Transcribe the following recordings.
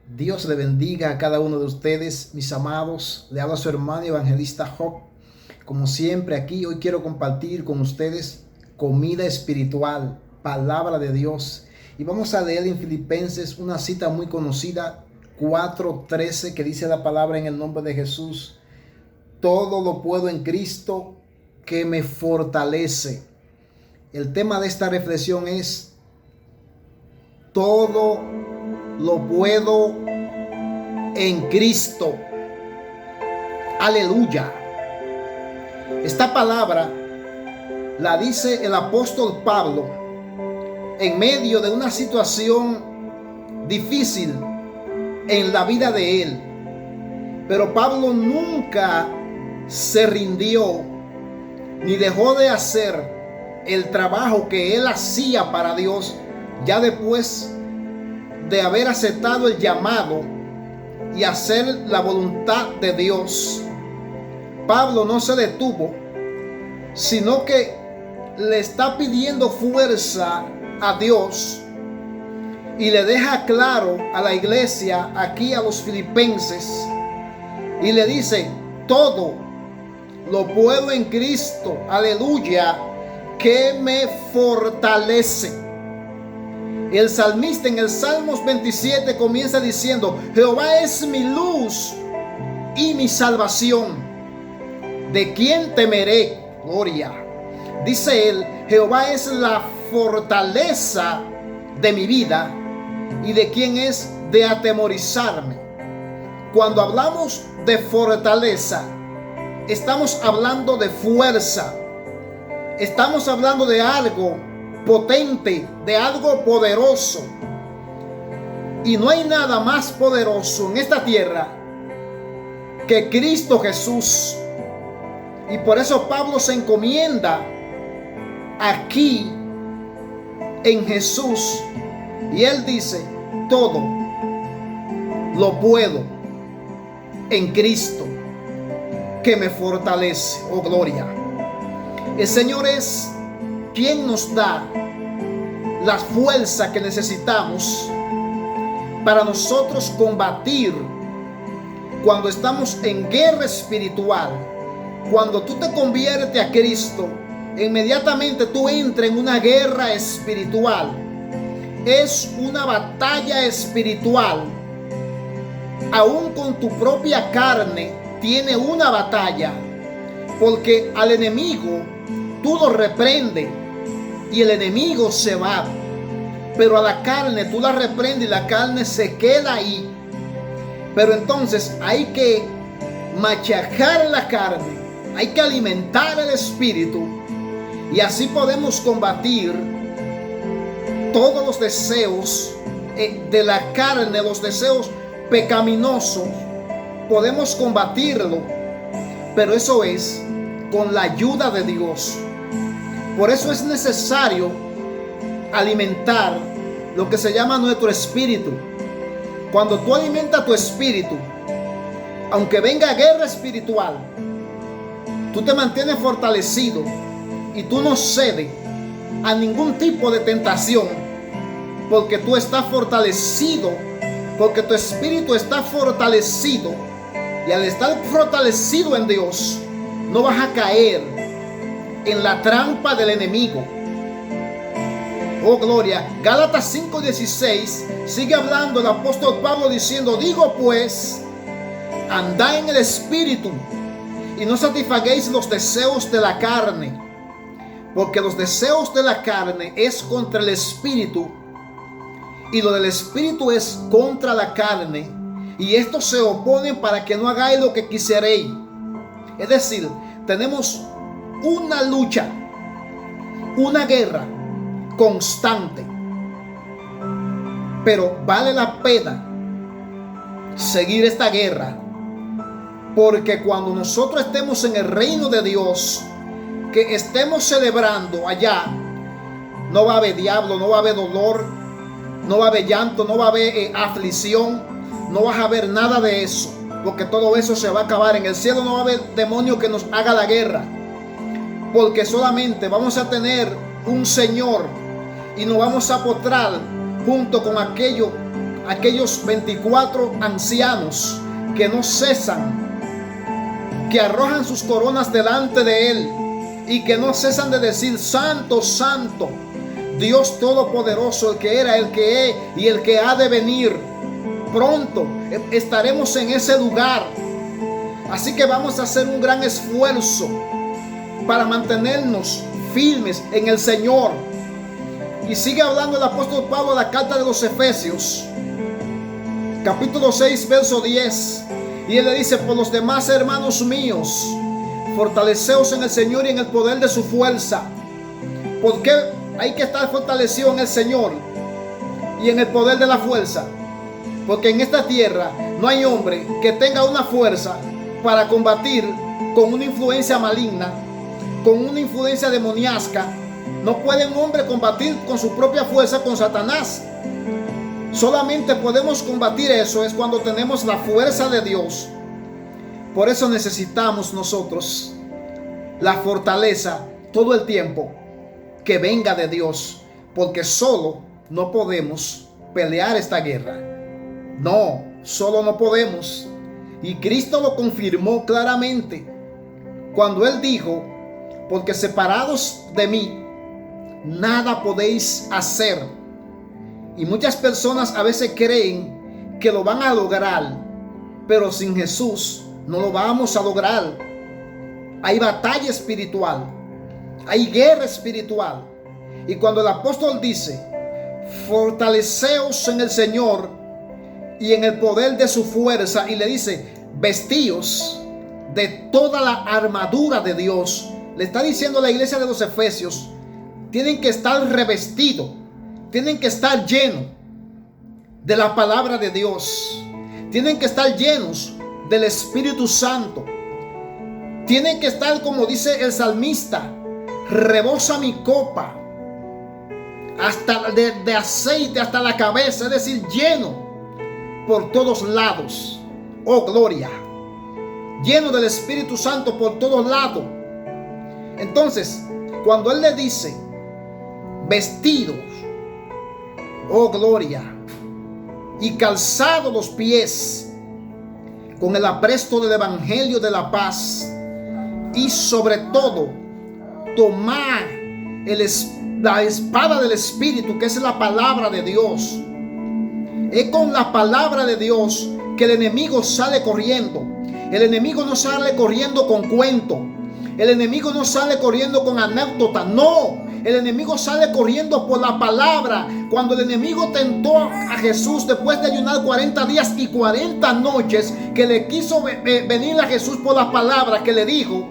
Dios le bendiga a cada uno de ustedes, mis amados. Le habla su hermano evangelista Job. Como siempre aquí, hoy quiero compartir con ustedes comida espiritual, palabra de Dios. Y vamos a leer en Filipenses una cita muy conocida, 4:13, que dice la palabra en el nombre de Jesús. Todo lo puedo en Cristo que me fortalece. El tema de esta reflexión es: todo lo puedo en Cristo. Aleluya. Esta palabra la dice el apóstol Pablo en medio de una situación difícil en la vida de él. Pero Pablo nunca se rindió ni dejó de hacer el trabajo que él hacía para Dios, ya después de haber aceptado el llamado y hacer la voluntad de Dios. Pablo no se detuvo, sino que le está pidiendo fuerza a Dios y le deja claro a la iglesia, aquí a los filipenses, y le dice: todo lo puedo en Cristo, aleluya, que me fortalece. El salmista en el Salmos 27 comienza diciendo: Jehová es mi luz y mi salvación. ¿De quién temeré? Gloria. Dice él: Jehová es la fortaleza de mi vida. ¿Y de quién es de atemorizarme? Cuando hablamos de fortaleza, estamos hablando de fuerza. Estamos hablando de algo potente, de algo poderoso. Y no hay nada más poderoso en esta tierra que Cristo Jesús. Y por eso Pablo se encomienda aquí en Jesús. Y él dice: todo lo puedo en Cristo que me fortalece. Oh, gloria. El Señor es quien nos da la fuerza que necesitamos para nosotros combatir cuando estamos en guerra espiritual. Cuando tú te conviertes a Cristo, inmediatamente tú entras en una guerra espiritual. Es una batalla espiritual. Aún con tu propia carne tiene una batalla, porque al enemigo tú lo reprendes y el enemigo se va, pero a la carne tú la reprendes y la carne se queda ahí. Pero entonces hay que machacar la carne, hay que alimentar el espíritu, y así podemos combatir todos los deseos de la carne, los deseos pecaminosos. Podemos combatirlo, pero eso es con la ayuda de Dios. Por eso es necesario alimentar lo que se llama nuestro espíritu. Cuando tú alimentas tu espíritu, aunque venga guerra espiritual, tú te mantienes fortalecido y tú no cedes a ningún tipo de tentación, porque tú estás fortalecido, porque tu espíritu está fortalecido. Y al estar fortalecido en Dios, no vas a caer en la trampa del enemigo. Oh, gloria. Gálatas 5:16 sigue hablando el apóstol Pablo diciendo: digo pues, andad en el espíritu y no satisfagáis los deseos de la carne, porque los deseos de la carne es contra el espíritu, y lo del espíritu es contra la carne, y estos se oponen para que no hagáis lo que quisierais. Es decir, tenemos una lucha, una guerra constante, pero vale la pena seguir esta guerra, porque cuando nosotros estemos en el reino de Dios, que estemos celebrando allá, no va a haber diablo, no va a haber dolor, no va a haber llanto, no va a haber aflicción, no vas a ver nada de eso, porque todo eso se va a acabar. En el cielo no va a haber demonio que nos haga la guerra, porque solamente vamos a tener un Señor y nos vamos a potrar junto con aquellos aquellos 24 ancianos que no cesan, que arrojan sus coronas delante de Él y que no cesan de decir: Santo, Santo, Dios Todopoderoso, el que era, el que es y el que ha de venir. Pronto estaremos en ese lugar. Así que vamos a hacer un gran esfuerzo para mantenernos firmes en el Señor. Y sigue hablando el apóstol Pablo en la carta de los Efesios, capítulo 6, verso 10. Y él le dice: por los demás, hermanos míos, fortaleceos en el Señor y en el poder de su fuerza. ¿Por qué hay que estar fortalecido en el Señor y en el poder de la fuerza? Porque en esta tierra no hay hombre que tenga una fuerza para combatir con una influencia maligna, con una influencia demoníaca. No puede un hombre combatir con su propia fuerza con Satanás. Solamente podemos combatir eso es cuando tenemos la fuerza de Dios. Por eso necesitamos nosotros la fortaleza todo el tiempo que venga de Dios, porque solo no podemos pelear esta guerra. No, solo no podemos. Y Cristo lo confirmó claramente cuando Él dijo: porque separados de mí, nada podéis hacer. Y muchas personas a veces creen que lo van a lograr, pero sin Jesús no lo vamos a lograr. Hay batalla espiritual, hay guerra espiritual. Y cuando el apóstol dice: fortaleceos en el Señor y en el poder de su fuerza, y le dice: vestíos de toda la armadura de Dios, le está diciendo a la iglesia de los Efesios: tienen que estar revestidos, tienen que estar llenos de la palabra de Dios, tienen que estar llenos del Espíritu Santo, tienen que estar, como dice el salmista: rebosa mi copa hasta de aceite hasta la cabeza, es decir, lleno por todos lados. Oh, gloria. Lleno del Espíritu Santo por todos lados. Entonces, cuando Él le dice vestidos, oh, gloria, y calzados los pies con el apresto del Evangelio de la paz, y sobre todo tomar la espada del Espíritu, que es la palabra de Dios. Es con la palabra de Dios que el enemigo sale corriendo. El enemigo no sale corriendo con cuento. El enemigo no sale corriendo con anécdota. No, el enemigo sale corriendo por la palabra. Cuando el enemigo tentó a Jesús después de ayunar 40 días y 40 noches, que le quiso venir a Jesús por la palabra, que le dijo: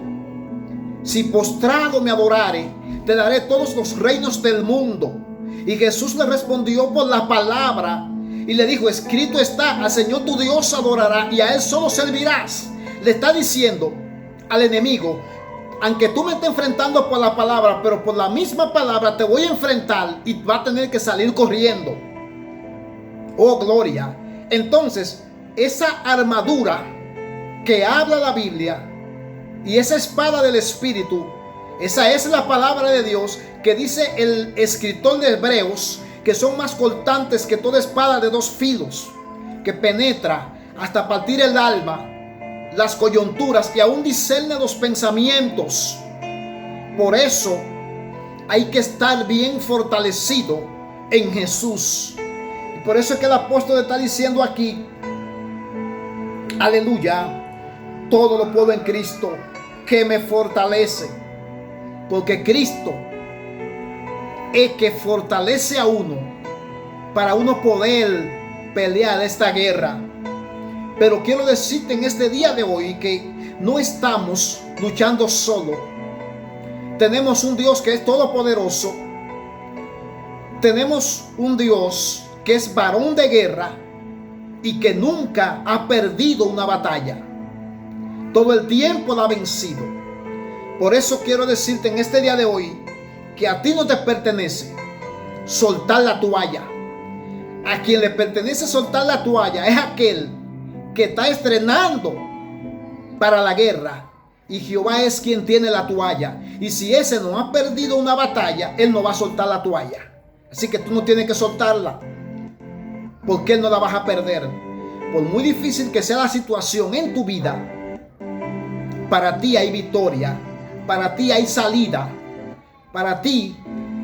si postrado me adorare, te daré todos los reinos del mundo. Y Jesús le respondió por la palabra y le dijo: escrito está, al Señor tu Dios adorará y a Él solo servirás. Le está diciendo al enemigo: aunque tú me estés enfrentando por la palabra, pero por la misma palabra te voy a enfrentar y va a tener que salir corriendo. Oh, gloria. Entonces, esa armadura que habla la Biblia y esa espada del Espíritu, esa es la palabra de Dios, que dice el escritor de Hebreos que son más cortantes que toda espada de dos filos, que penetra hasta partir el alma, las coyunturas, y aún discierne los pensamientos. Por eso hay que estar bien fortalecido en Jesús. Y por eso es que el apóstol está diciendo aquí: aleluya, todo lo puedo en Cristo que me fortalece. Porque Cristo es que fortalece a uno para uno poder pelear esta guerra. Pero quiero decirte en este día de hoy que no estamos luchando solo. Tenemos un Dios que es todopoderoso. Tenemos un Dios que es varón de guerra y que nunca ha perdido una batalla. Todo el tiempo la ha vencido. Por eso quiero decirte en este día de hoy que a ti no te pertenece soltar la toalla. A quien le pertenece soltar la toalla es aquel que está estrenando para la guerra, y Jehová es quien tiene la toalla. Y si ese no ha perdido una batalla, él no va a soltar la toalla. Así que tú no tienes que soltarla. porque no la vas a perder. Por muy difícil que sea la situación en tu vida, para ti hay victoria, para ti hay salida, para ti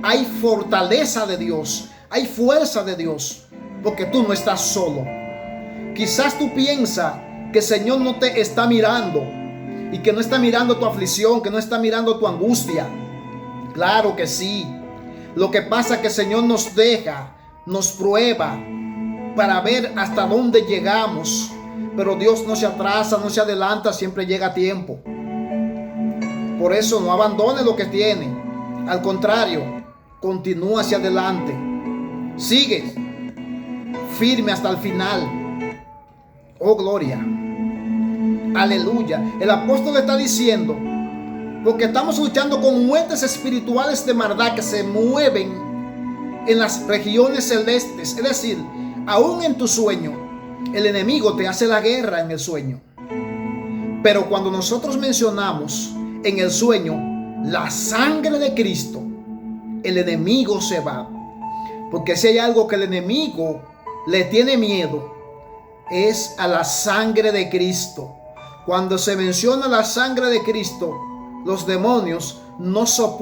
hay fortaleza de Dios, hay fuerza de Dios, porque tú no estás solo. Quizás tú piensas que el Señor no te está mirando y que no está mirando tu aflicción, que no está mirando tu angustia. Claro que sí. Lo que pasa es que el Señor nos deja, nos prueba para ver hasta dónde llegamos. Pero Dios no se atrasa, no se adelanta, siempre llega a tiempo. Por eso no abandone lo que tiene. Al contrario, continúa hacia adelante. Sigue firme hasta el final. Oh, gloria. Aleluya. El apóstol está diciendo, porque estamos luchando con huestes espirituales de maldad que se mueven en las regiones celestes. Es decir, aún en tu sueño, el enemigo te hace la guerra en el sueño. Pero cuando nosotros mencionamos en el sueño la sangre de Cristo, el enemigo se va. Porque si hay algo que el enemigo le tiene miedo, es a la sangre de Cristo. Cuando se menciona la sangre de Cristo, los demonios no soportan